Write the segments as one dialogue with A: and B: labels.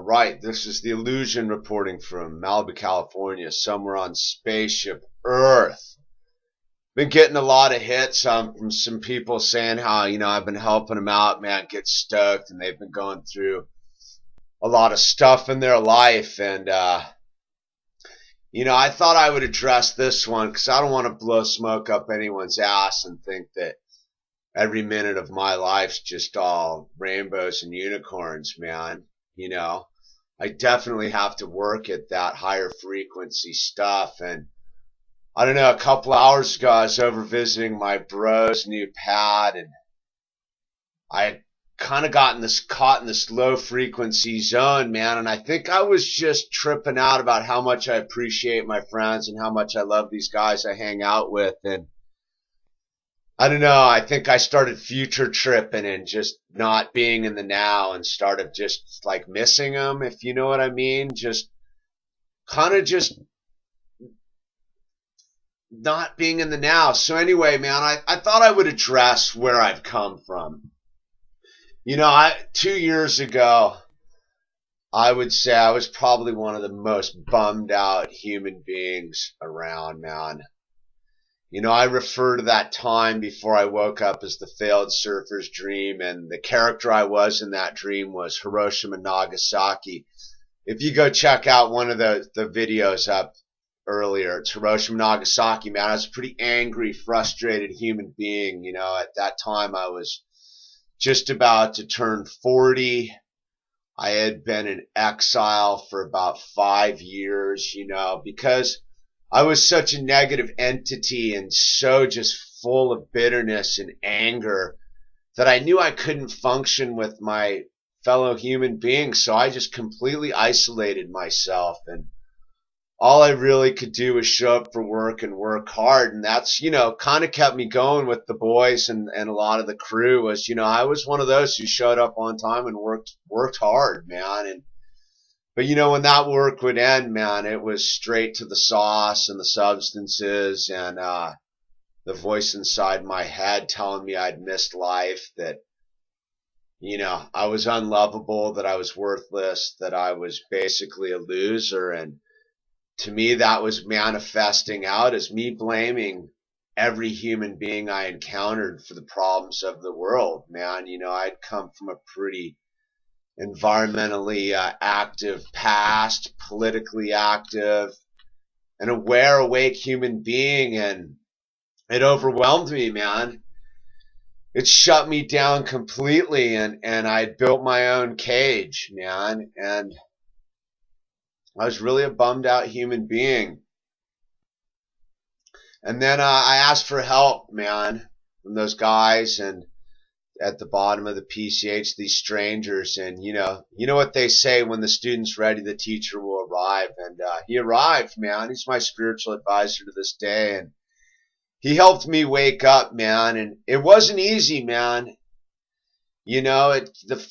A: Right, this is the Illusion reporting from Malibu, California, somewhere on spaceship Earth. Been getting a lot of hits from some people saying how, I've been helping them out, man, get stoked, and they've been going through a lot of stuff in their life. And, I thought I would address this one because I don't want to blow smoke up anyone's ass and think that every minute of my life's just all rainbows and unicorns, man. I definitely have to work at that higher frequency stuff. And I don't know, a couple hours ago, I was over visiting my bro's new pad, and I had kind of caught in this low frequency zone, man. And I think I was just tripping out about how much I appreciate my friends and how much I love these guys I hang out with. And I don't know, I think I started future tripping and just not being in the now and started just like missing them, if you know what I mean. Just kind of just not being in the now. So anyway, man, I thought I would address where I've come from. 2 years ago, I would say I was probably one of the most bummed out human beings around, man. I refer to that time before I woke up as the failed surfer's dream, and the character I was in that dream was Hiroshima, Nagasaki. If you go check out one of the videos up earlier, it's Hiroshima, Nagasaki, man. I was a pretty angry, frustrated human being. At that time I was just about to turn 40. I had been in exile for about 5 years, because I was such a negative entity and so just full of bitterness and anger that I knew I couldn't function with my fellow human beings. So I just completely isolated myself, and all I really could do was show up for work and work hard. And that's, kind of kept me going with the boys and a lot of the crew was, I was one of those who showed up on time and worked hard, man. But when that work would end, man, it was straight to the sauce and the substances and the voice inside my head telling me I'd missed life, that, I was unlovable, that I was worthless, that I was basically a loser. And to me, that was manifesting out as me blaming every human being I encountered for the problems of the world, man. I'd come from a pretty environmentally active past, politically active, an aware, awake human being, and it overwhelmed me, man. It shut me down completely, and I built my own cage, man, and I was really a bummed out human being. And then I asked for help, man, from those guys and at the bottom of the PCH, these strangers. And you know what they say, when the student's ready, the teacher will arrive. And he arrived, man. He's my spiritual advisor to this day, and he helped me wake up, man. And it wasn't easy, man. The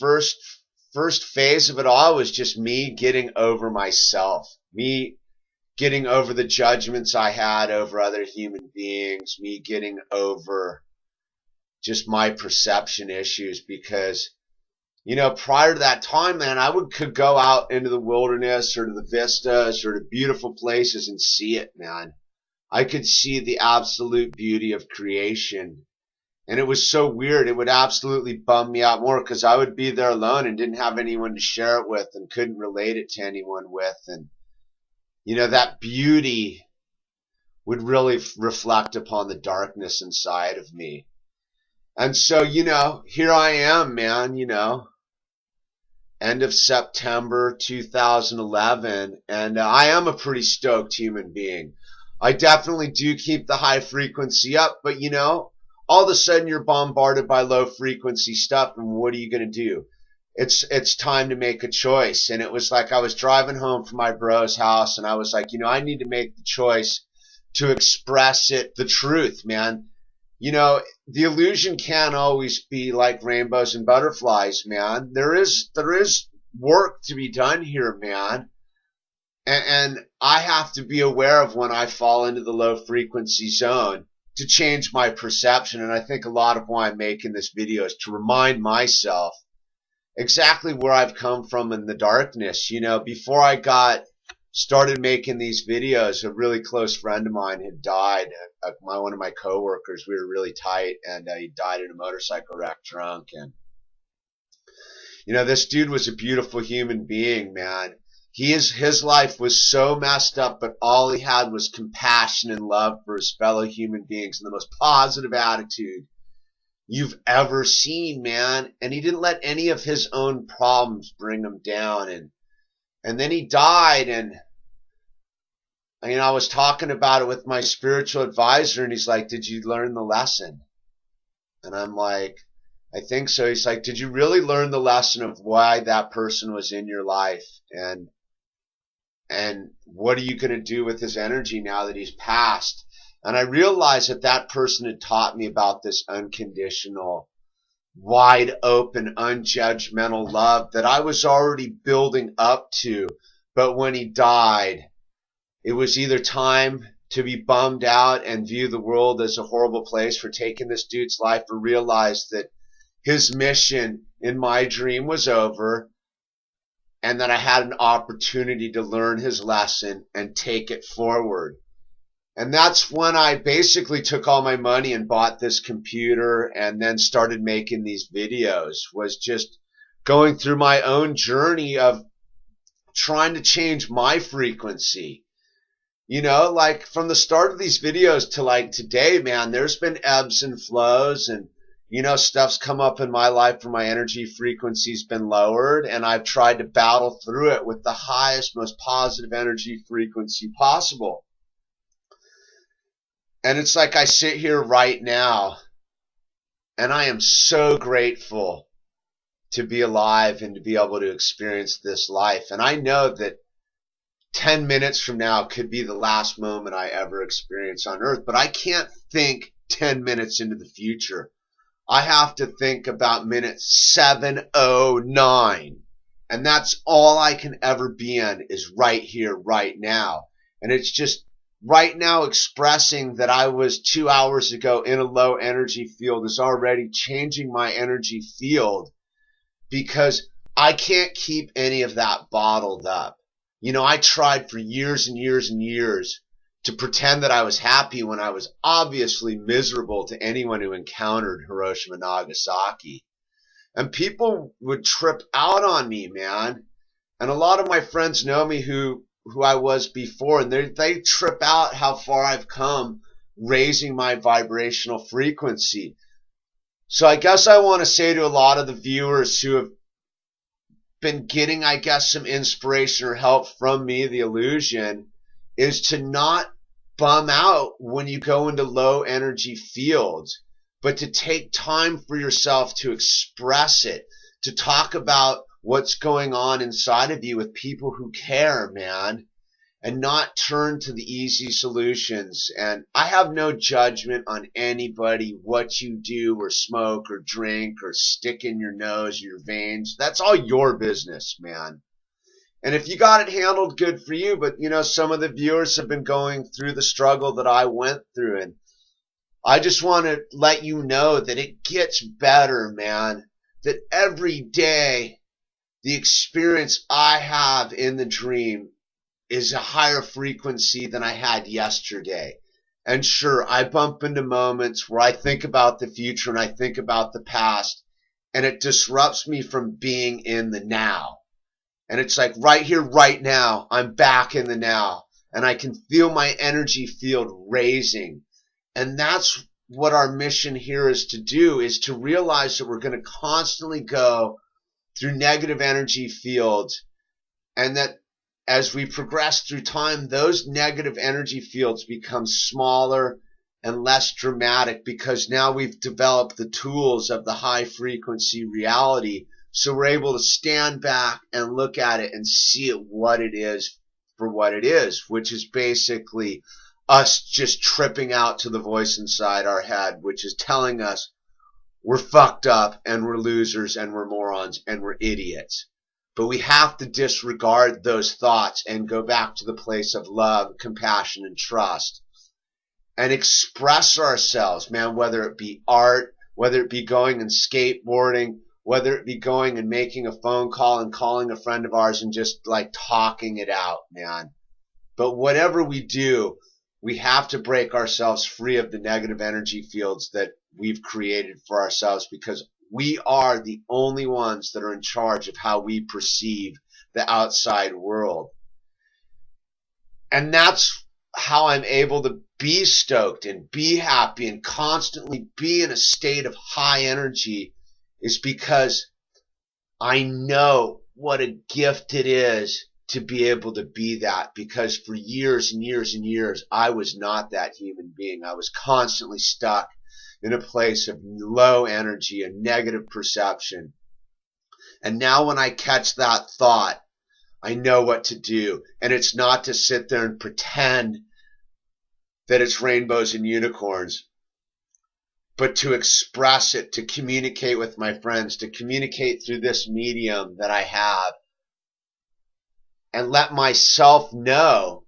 A: first phase of it all was just me getting over myself, me getting over the judgments I had over other human beings, me getting over just my perception issues. Because, prior to that time, man, could go out into the wilderness or to the vistas or to beautiful places and see it, man. I could see the absolute beauty of creation. And it was so weird. It would absolutely bum me out more because I would be there alone and didn't have anyone to share it with and couldn't relate it to anyone with. And, that beauty would really reflect upon the darkness inside of me. And so, here I am, man, end of September 2011, and I am a pretty stoked human being. I definitely do keep the high frequency up, but, all of a sudden you're bombarded by low frequency stuff, and what are you going to do? It's time to make a choice. And it was like I was driving home from my bro's house, and I was like, I need to make the choice to express the truth, man. The illusion can't always be like rainbows and butterflies, man. There is work to be done here, man. And I have to be aware of when I fall into the low frequency zone to change my perception. And I think a lot of why I'm making this video is to remind myself exactly where I've come from in the darkness. Before I started making these videos, a really close friend of mine had died. One of my coworkers, we were really tight, and he died in a motorcycle wreck drunk. And this dude was a beautiful human being, man. His life was so messed up, but all he had was compassion and love for his fellow human beings and the most positive attitude you've ever seen, man. And he didn't let any of his own problems bring him down. And then he died, and I was talking about it with my spiritual advisor, and he's like, "Did you learn the lesson?" And I'm like, "I think so." He's like, "Did you really learn the lesson of why that person was in your life? And what are you going to do with his energy now that he's passed?" And I realized that person had taught me about this unconditional, wide open, unjudgmental love that I was already building up to. But when he died, it was either time to be bummed out and view the world as a horrible place for taking this dude's life, or realize that his mission in my dream was over, and that I had an opportunity to learn his lesson and take it forward. And that's when I basically took all my money and bought this computer and then started making these videos, was just going through my own journey of trying to change my frequency. Like from the start of these videos to like today, man, there's been ebbs and flows, and stuff's come up in my life where my energy frequency's been lowered, and I've tried to battle through it with the highest, most positive energy frequency possible. And it's like I sit here right now, and I am so grateful to be alive and to be able to experience this life. And I know that 10 minutes from now could be the last moment I ever experience on earth, but I can't think 10 minutes into the future. I have to think about minute 709. And that's all I can ever be in, is right here, right now. And it's just right now expressing that I was 2 hours ago in a low energy field is already changing my energy field, because I can't keep any of that bottled up. I tried for years and years and years to pretend that I was happy when I was obviously miserable to anyone who encountered Hiroshima and Nagasaki. And people would trip out on me, man. And a lot of my friends know me who I was before, and they trip out how far I've come raising my vibrational frequency. So I guess I want to say to a lot of the viewers who have been getting, I guess, some inspiration or help from me, the illusion, is to not bum out when you go into low energy fields, but to take time for yourself to express it, to talk about what's going on inside of you with people who care, man, and not turn to the easy solutions. And I have no judgment on anybody, what you do or smoke or drink or stick in your nose or your veins. That's all your business, man. And if you got it handled, good for you. But, some of the viewers have been going through the struggle that I went through. And I just want to let you know that it gets better, man. That every day, the experience I have in the dream is a higher frequency than I had yesterday. And sure, I bump into moments where I think about the future and I think about the past, and it disrupts me from being in the now. And it's like right here, right now, I'm back in the now, and I can feel my energy field raising. And that's what our mission here is to do, is to realize that we're going to constantly go through negative energy fields, and that as we progress through time, those negative energy fields become smaller and less dramatic, because now we've developed the tools of the high frequency reality. So we're able to stand back and look at it and see it what it is for what it is, which is basically us just tripping out to the voice inside our head, which is telling us we're fucked up and we're losers and we're morons and we're idiots. But we have to disregard those thoughts and go back to the place of love, compassion, and trust, and express ourselves, man, whether it be art, whether it be going and skateboarding, whether it be going and making a phone call and calling a friend of ours and just like talking it out, man. But whatever we do, we have to break ourselves free of the negative energy fields that we've created for ourselves, because we are the only ones that are in charge of how we perceive the outside world. And that's how I'm able to be stoked and be happy and constantly be in a state of high energy, is because I know what a gift it is to be able to be that, because for years and years and years, I was not that human being. I was constantly stuck in a place of low energy and negative perception. And now when I catch that thought, I know what to do. And it's not to sit there and pretend that it's rainbows and unicorns, but to express it, to communicate with my friends, to communicate through this medium that I have, and let myself know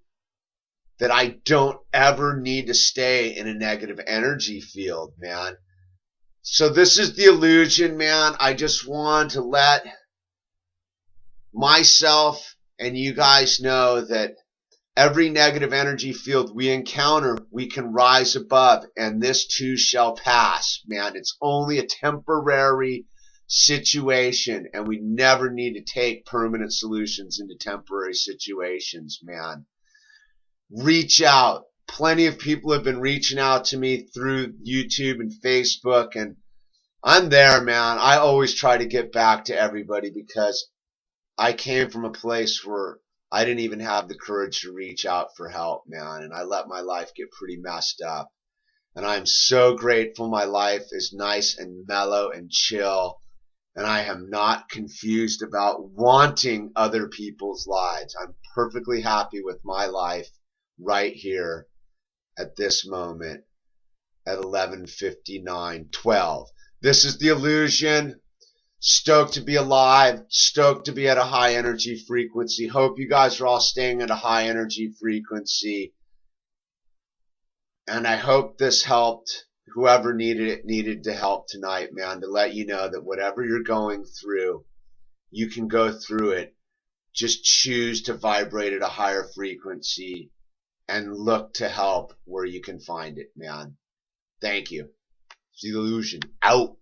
A: that I don't ever need to stay in a negative energy field, man. So this is the illusion, man. I just want to let myself and you guys know that every negative energy field we encounter, we can rise above, and this too shall pass, man. It's only a temporary situation, and we never need to take permanent solutions into temporary situations, man. Reach out. Plenty of people have been reaching out to me through YouTube and Facebook, and I'm there, man. I always try to get back to everybody, because I came from a place where I didn't even have the courage to reach out for help, man, and I let my life get pretty messed up. And I'm so grateful my life is nice and mellow and chill, and I am not confused about wanting other people's lives. I'm perfectly happy with my life right here at this moment at 11:59:12. This is the illusion. Stoked to be alive, stoked to be at a high energy frequency. Hope you guys are all staying at a high energy frequency. And I hope this helped whoever needed to help tonight, man, to let you know that whatever you're going through, you can go through it. Just choose to vibrate at a higher frequency and look to help where you can find it, man. Thank you. The illusion out.